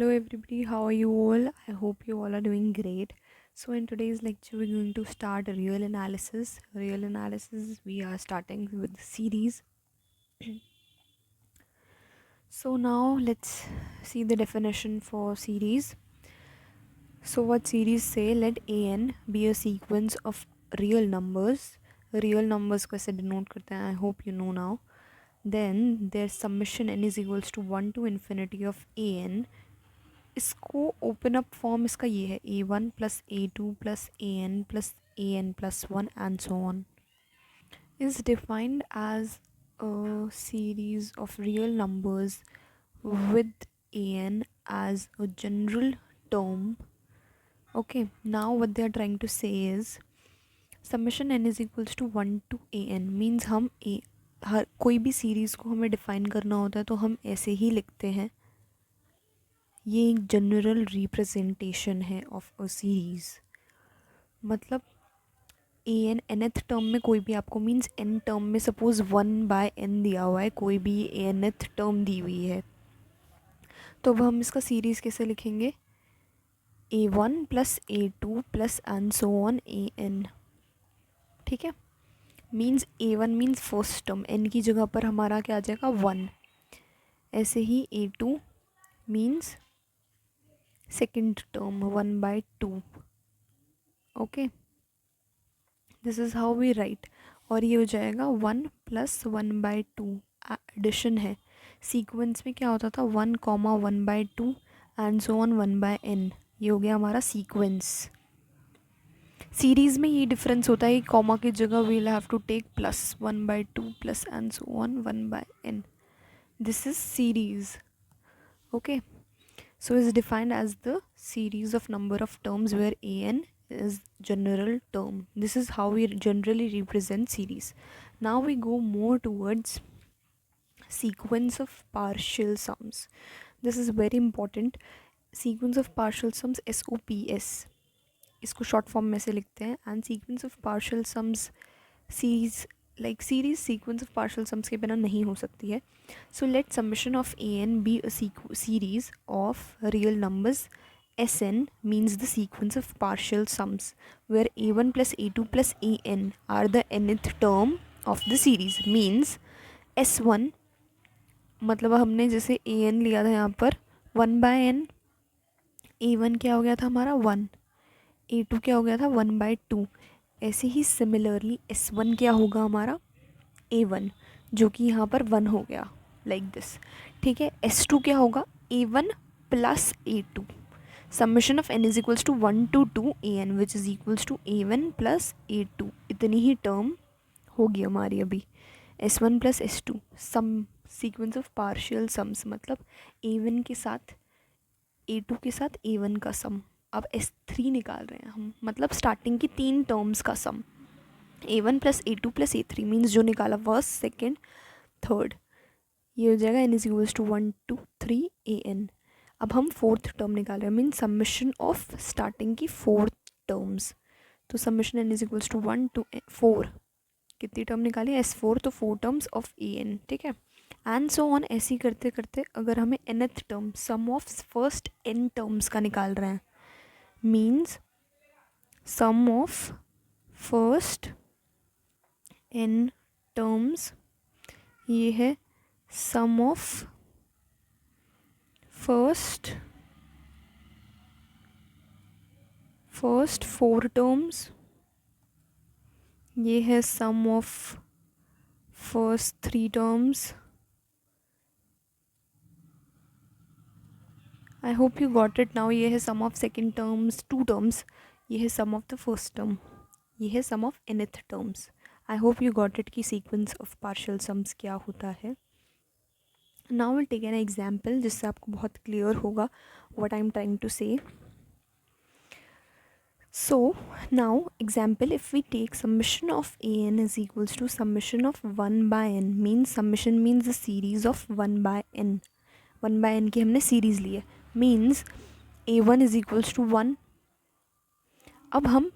Hello everybody, how are you all? I hope you all are doing great. So in today's lecture we're going to start a real analysis. Real analysis we are starting with the series. So now let's see the definition for series. So what series say, let an be a sequence of real numbers. Real numbers कैसे denote करते हैं I hope you know now. Then their summation n is equals to 1 to infinity of an. इसको open up form इसका ये है a1 plus a2 plus an plus 1 and so on is defined as a series of real numbers with an as a general term. Okay, now what they are trying to say is summation n is equals to 1 to an means हम हर कोई भी series को हमें define करना होता है तो हम ऐसे ही लिखते हैं. ये एक जनरल रिप्रेजेंटेशन है ऑफ अ सीरीज़. मतलब ए एन एनथ टर्म में कोई भी आपको मीन्स एन टर्म में सपोज 1/n दिया हुआ है, कोई भी एनथ टर्म दी हुई है, तो अब हम इसका सीरीज़ कैसे लिखेंगे? a1 plus a2 plus and so on an. ठीक है, means a1 means first term, n की जगह पर हमारा क्या आ जाएगा 1. ऐसे ही a2 means second term 1/2. Okay, this is how we write. और ये हो जाएगा 1 प्लस 1/2. एडिशन है. सीक्वेंस में क्या होता था 1 comma 1/2 and so on 1/n. ये हो गया हमारा सीक्वेंस. सीरीज़ में ये डिफरेंस होता है कि कॉमा की जगह we'll have to take plus 1/2 plus and so on 1/n. This is series. Okay, so is defined as the series of number of terms where an is general term. This is how we generally represent series. Now we go more towards sequence of partial sums. This is very important. Sequence of partial sums SOPS इसको short form में से लिखते हैं. And sequence of partial sums series like series sequence of partial sums के बिना नहीं हो सकती है. So let summation of A N be a series of real numbers. S N means the sequence of partial sums where a1 plus a2 plus an are the nth term of the series. Means S1 मतलब हमने जैसे an लिया था यहाँ पर 1/n. a1 क्या हो गया था हमारा 1. a2 क्या हो गया था 1/2. ऐसे ही सिमिलरली S1 क्या होगा हमारा a1 जो कि यहाँ पर 1 हो गया लाइक दिस. ठीक है, S2 क्या होगा a1 plus a2. Summation of n is equals to 1 to 2 an which is equals to a1 plus a2. इतनी ही टर्म होगी हमारी अभी. S1 plus S2 sum sequence of partial sums मतलब a1 के साथ a2 के साथ a1 का सम. अब S3 निकाल रहे हैं हम, मतलब स्टार्टिंग की 3 टर्म्स का सम. a1 plus a2 plus a3 means जो निकाला फर्स्ट सेकेंड थर्ड, ये हो जाएगा n is equals to 1 2 3 an. अब हम फोर्थ टर्म निकाल रहे हैं मीन्स समेशन ऑफ स्टार्टिंग की 4 टर्म्स. तो summation n is equals to 1 to 4. कितनी टर्म निकाली S4, तो 4 टर्म्स ऑफ an. ठीक है, एंड सो ऑन. ऐसे ही करते करते अगर हमें nth term sum of first n terms का निकाल रहे हैं means sum of first n terms, ये है सम ऑफ फर्स्ट 4 टर्म्स, ये है sum of first 3 terms. I hope you got it now. ये है sum of second terms 2 terms, ये है sum of the first term, ये है sum of nth terms. I hope you got it कि sequence of partial sums क्या होता है. Now will take an example जिससे आपको बहुत क्लियर होगा what I am trying to say. So now example, if we take summation of an is equals to summation of 1/n means summation means the series of 1/n. 1/n की हमने series ली है means a1 is equals to 1. अब हम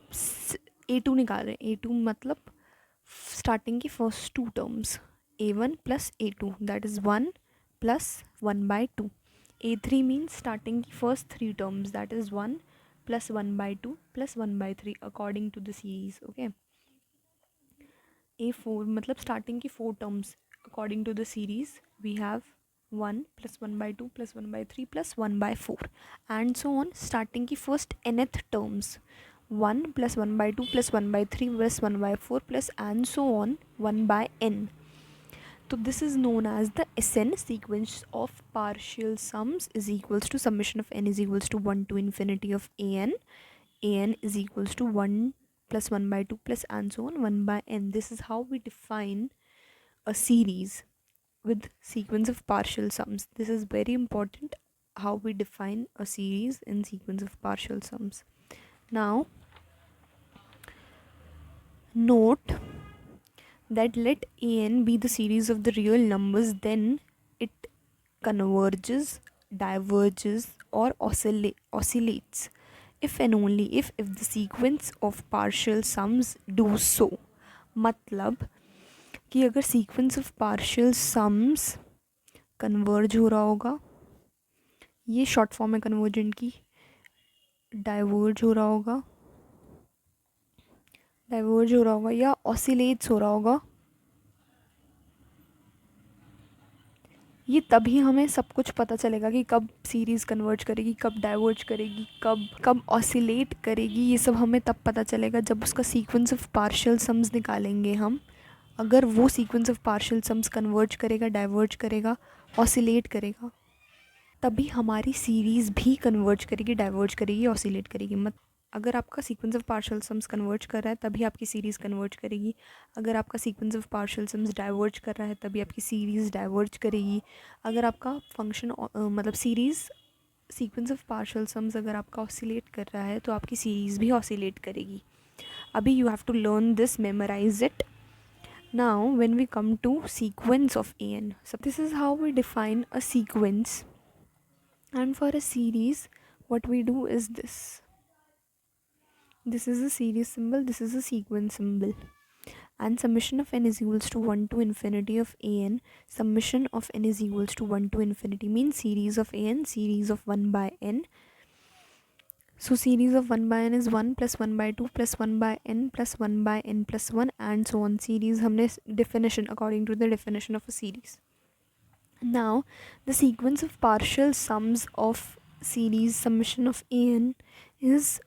a2 निकाल रहे हैं. a2 मतलब starting की first 2 terms a1 plus a2 that is 1 plus 1/2. A3 means starting की first 3 terms, that is 1 plus 1 by 2 plus 1 by 3 according to the series. Okay. A4 मतलब starting की 4 terms according to the series. We have 1 plus 1 by 2 plus 1 by 3 plus 1 by 4 and so on. Starting की first nth terms 1 plus 1 by 2 plus 1 by 3 plus 1 by 4 plus and so on 1 by n. So this is known as the SN sequence of partial sums is equals to summation of n is equals to 1 to infinity of an is equals to 1 plus 1 by 2 plus and so on 1 by n. This is how we define a series with sequence of partial sums. This is very important, how we define a series in sequence of partial sums. Now note that let an be the series of the real numbers, then it converges, diverges or oscillates if and only if the sequence of partial sums do so. मतलब कि अगर sequence of partial sums converge हो रहा होगा, ये short form है convergent की, diverge हो रहा होगा या ऑसिलेट्स हो रहा होगा, ये तभी हमें सब कुछ पता चलेगा कि कब सीरीज़ कन्वर्ज करेगी, कब डाइवर्ज करेगी, कब ऑसिलेट करेगी. ये सब हमें तब पता चलेगा जब उसका सीक्वेंस ऑफ पार्शियल सम्स निकालेंगे हम. अगर वो sequence of partial sums converge करेगा, डाइवर्ज करेगा, ऑसिलेट करेगा, तभी हमारी सीरीज़ भी कन्वर्ज करेगी, डाइवर्ज करेगी, ऑसिलेट करेगी. अगर आपका sequence of partial sums converge कर रहा है तभी आपकी सीरीज़ कन्वर्ज करेगी. अगर आपका sequence of partial sums diverge कर रहा है तभी आपकी सीरीज़ डाइवर्ज करेगी. अगर आपका फंक्शन मतलब series sequence of partial sums अगर आपका ऑसिलेट कर रहा है तो आपकी सीरीज़ भी ऑसिलेट करेगी. अभी you have to learn this, memorize it. Now when we come to sequence of an, so this is how we define a sequence, and for a series what we do is this is a series symbol, this is a sequence symbol, and summation of n is equals to 1 to infinity of an. Summation of n is equals to 1 to infinity means series of an, series of 1 by n. So series of 1 by n is 1 plus 1 by 2 plus 1 by n plus 1 by n plus 1 and so on. Series हमने definition, according to the definition of a series. Now the sequence of partial sums of series summation of an is,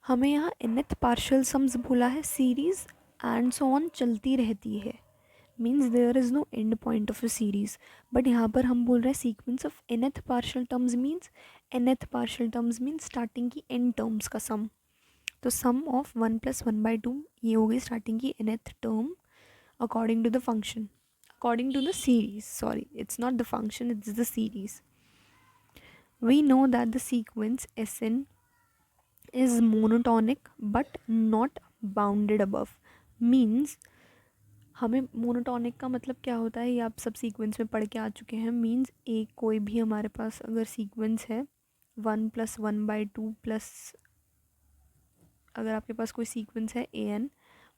हमें यहाँ nth partial sums बोला है, series and so on चलती रहती है, means there is no end point of a series. But यहाँ पर हम बोल रहे हैं sequence of nth partial terms means nth partial terms means starting की n टर्म्स का सम. तो सम ऑफ 1 प्लस 1 बाई 2 ये हो गई स्टार्टिंग की nth term according to the function, according to the series. Sorry, it's not the function, it's the series. We know that the sequence Sn is monotonic but not bounded above. means हमें monotonic का मतलब क्या होता है ये आप सब sequence में पढ़ के आ चुके हैं. मीन्स एक कोई भी हमारे पास अगर सीक्वेंस है 1 प्लस 1 बाई 2 प्लस, अगर आपके पास कोई सीक्वेंस है an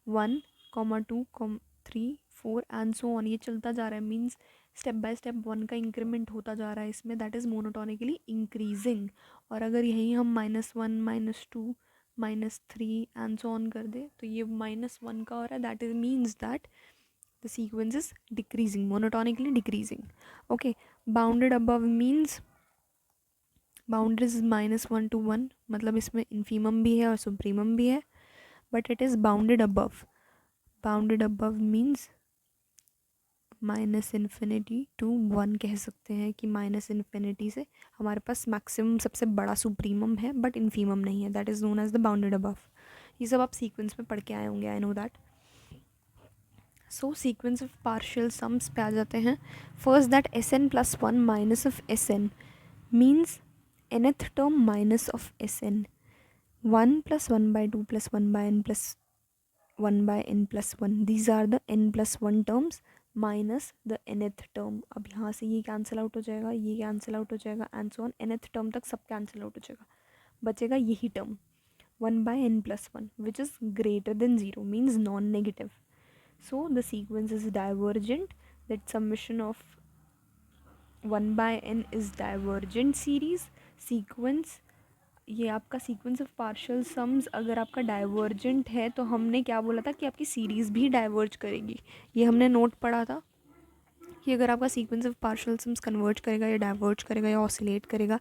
1, 2, 3, 4 एंड सो ऑन, ये चलता जा रहा है, मीन्स स्टेप बाय स्टेप 1 का इंक्रीमेंट होता जा रहा है इसमें, दैट इज़ मोनोटोनिकली इंक्रीजिंग. और अगर यहीं हम -1, -2, -3 एंड सो ऑन कर दे तो ये -1 का हो रहा है, that is means that the sequence is decreasing, monotonically decreasing. Okay. Bounded above means bounded is -1 to 1, मतलब इसमें इन्फीमम भी है और सुप्रीमम भी है, but it is bounded above. Bounded above means -∞ to 1 कह सकते हैं कि -∞ से हमारे पास मैक्सिमम सबसे बड़ा सुप्रीमम है बट इन्फीमम नहीं है, that is known as the bounded above. ये सब आप सीक्वेंस में पढ़ के आए होंगे, I know that. So sequence of partial sums पे आ जाते हैं. First that Sn plus 1 minus of Sn means nth term minus of Sn. 1 plus 1 by 2 plus 1 by n plus 1 by n plus 1, these are the n plus 1 terms minus the nth term. अब यहाँ से ये cancel out हो जाएगा, ये cancel out हो जाएगा and so on, nth term तक सब कैंसिल आउट हो जाएगा, बचेगा यही term 1 by n plus 1 which is greater than 0 means non-negative. So the sequence is divergent, that summation of 1/n is divergent series sequence. ये आपका सीक्वेंस ऑफ पार्शियल सम्स अगर आपका डाइवर्जेंट है तो हमने क्या बोला था कि आपकी सीरीज़ भी डाइवर्ज करेगी। ये हमने नोट पढ़ा था कि अगर आपका sequence of partial sums converge करेगा या डाइवर्ज करेगा या ऑसिलेट करेगा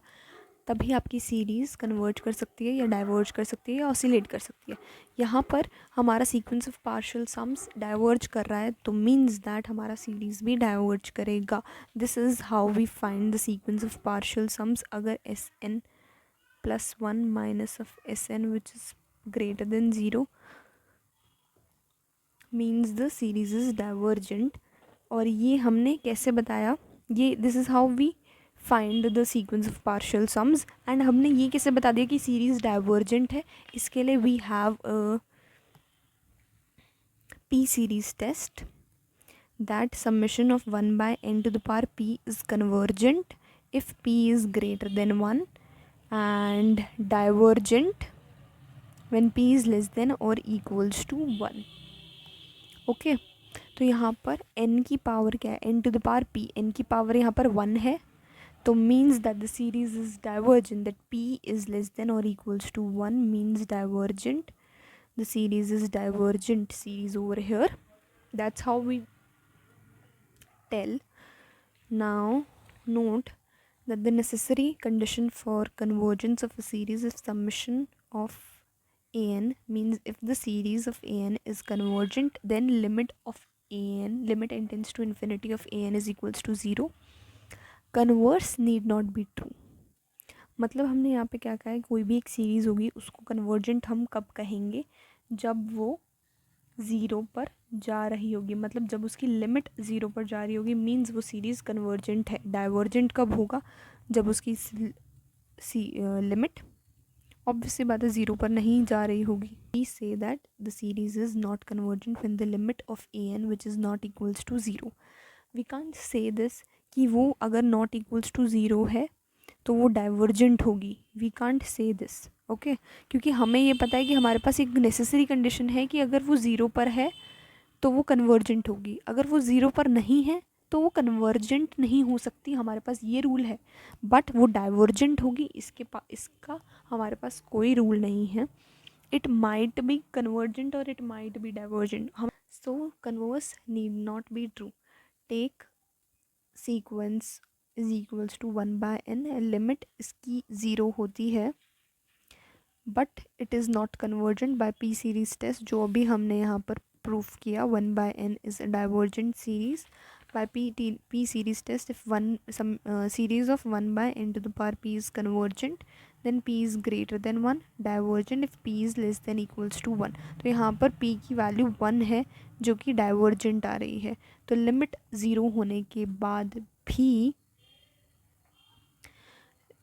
तभी आपकी सीरीज़ कन्वर्ज कर सकती है या डाइवर्ज कर सकती है या ऑसिलेट कर सकती है। यहाँ पर हमारा sequence of partial sums diverge कर रहा है तो मीन्स दैट हमारा सीरीज़ भी डाइवर्ज करेगा। This is how we find the sequence of partial sums. अगर S N plus 1 minus of S N which is greater than 0 means the series is divergent. और ये हमने कैसे बताया, ये this is how we find the sequence of partial sums. And हमने ये कैसे बता दिया कि सीरीज़ डाइवर्जेंट है। इसके लिए we have a p series test that summation of 1 by n to the power p is convergent if p is greater than 1 and divergent when p is less than or equals to 1. Okay तो यहाँ पर n की power क्या है, n to the power p, n की power यहाँ पर 1 है तो means that the series is divergent, that p is less than or equals to 1 means divergent. The series is divergent series over here. That's how we tell. Now note that the necessary condition for convergence of a series is summation of an, means if the series of an is convergent then limit of an, limit n tends to infinity of an is equals to 0. Converse need not be true. मतलब हमने यहाँ पे क्या कहा है, कोई भी एक सीरीज़ होगी उसको कन्वर्जेंट हम कब कहेंगे, जब वो ज़ीरो पर जा रही होगी, मतलब जब उसकी लिमिट ज़ीरो पर जा रही होगी मींस वो सीरीज़ कन्वर्जेंट है। डाइवर्जेंट कब होगा, जब उसकी लिमिट ऑब्वियसली बात है ज़ीरो पर नहीं जा रही होगी। We say that the series is not convergent when the limit of A n which is not equals to zero. We can't say this कि वो अगर नॉट इक्वल्स टू ज़ीरो है तो वो डाइवर्जेंट होगी। We can't say this, okay, क्योंकि हमें ये पता है कि हमारे पास एक नेसेसरी कंडीशन है कि अगर वो ज़ीरो पर है तो वो कन्वर्जेंट होगी, अगर वो ज़ीरो पर नहीं है तो वो कन्वर्जेंट नहीं हो सकती, हमारे पास ये रूल है। बट वो डाइवर्जेंट होगी, इसका हमारे पास कोई रूल नहीं है। इट माइट बी कन्वर्जेंट और इट माइट बी डाइवर्जेंट। हम so converse need not be true. Take sequence is equals to 1 by n, limit इसकी ज़ीरो होती है but it is not convergent by P series test, जो अभी हमने यहाँ पर प्रूफ किया। 1 by n is a divergent series by p series test. If some series of 1 by n to the power p is convergent then p is greater than 1, divergent if p is less than equals to 1। तो यहाँ पर p की value 1 है जो कि divergent आ रही है, तो लिमिट ज़ीरो होने के बाद भी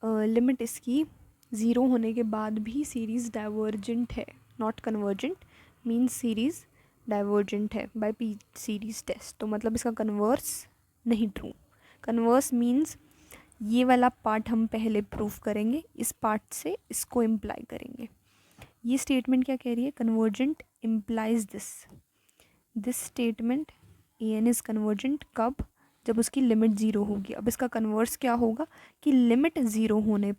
लिमिट इसकी ज़ीरो होने के बाद भी सीरीज़ डाइवर्जेंट है, not convergent, means series divergent है बाय पी सीरीज़ टेस्ट। तो मतलब इसका कन्वर्स नहीं ट्रू। कन्वर्स मीन्स ये वाला पार्ट हम पहले प्रूफ करेंगे, इस पार्ट से इसको इम्प्लाई करेंगे। ये स्टेटमेंट क्या कह रही है, convergent implies this statement a n is convergent कब, जब उसकी लिमिट ज़ीरो होगी। अब इसका कन्वर्स क्या होगा कि लिमिट ज़ीरो होने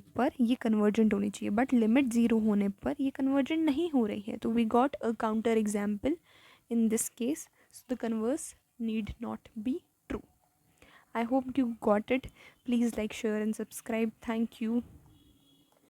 पर ये कन्वर्जेंट होनी चाहिए, बट लिमिट ज़ीरो होने पर ये कन्वर्जेंट नहीं हो रही है। तो we got a counter example in this case, so the converse need not be true. I hope you got it. Please like, share and subscribe. Thank you.